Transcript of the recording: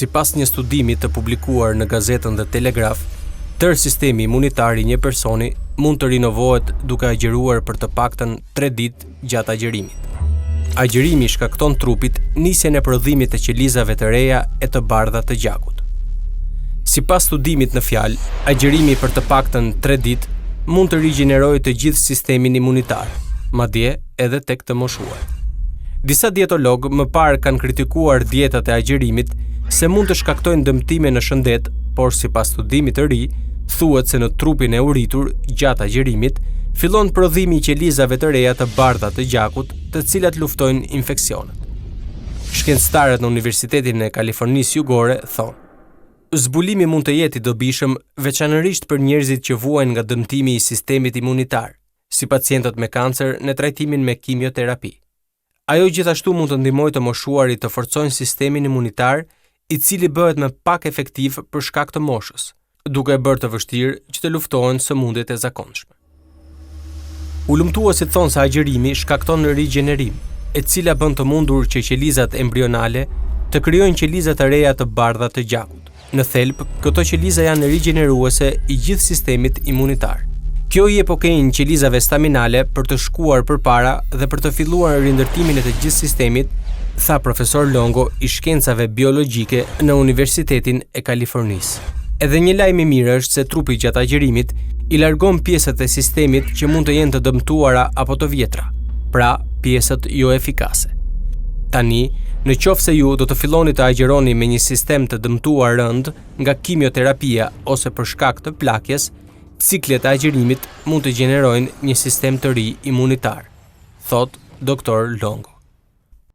Sipas një studimi të publikuar në gazetën The Telegraph, tërë sistemi imunitar i një personi mund të rinovohet duke agjëruar për të paktën 3 ditë gjatë agjërimit. Agjërimi shkakton trupit nisjen e prodhimit të qelizave të reja e të bardha të gjakut. Sipas studimit në fjalë, agjërimi për të paktën 3 ditë mund të rigjenerojë të gjithë sistemin imunitar, madje edhe tek të moshuar. Disa dietologë më parë kanë kritikuar dietat e agjërimit se mund të shkaktojnë dëmtime në shëndet, por sipas studimit të ri, thuhet se në trupin e uritur gjatë agjërimit fillon prodhimi i qelizave të reja të bardha të gjakut, të cilat luftojnë infeksionet. Shkencëtarët në Universitetin e Kalifornisë Jugore thonë: zbulimi mund të jetë i dobishëm veçanërisht për njerëzit që vuajnë nga dëmtimi i sistemit imunitar, si pacientët me kancer në trajtimin me kimioterapi. Ajo gjithashtu mund të ndihmojë të moshuarit të forcojnë sistemin imunitar, i cili bëhet më pak efektiv për shkak të moshës, duke e bërë të vështirë që të luftohen sëmundjet e zakonshme. Ulëmtuesit thonë se agjërimi shkakton rigjenerim, e cila bën të mundur që qelizat embrionale të krijojnë qeliza të reja të bardha të gjakut. Në thelb, këto qeliza janë rigjeneruese i gjithë sistemit imunitar. Kjo i jep okejin qelizave staminale për të shkuar përpara dhe për të filluar rindërtimin e të gjithë sistemit, tha profesor Longo i shkencave biologjike në Universitetin e Kalifornisë. Edhe një lajm i mirë është se trupi gjatë agjërimit i largon pjesët e sistemit që mund të jenë të dëmtuara apo të vjetra, pra pjesët jo efikase. Tani, në qoftë se ju do të filloni të agjëroni me një sistem të dëmtuar rënd nga kimioterapia ose për shkak të plakjes, ciklet e agjërimit mund të gjenerojnë një sistem të ri imunitar, thot Dr. Longo.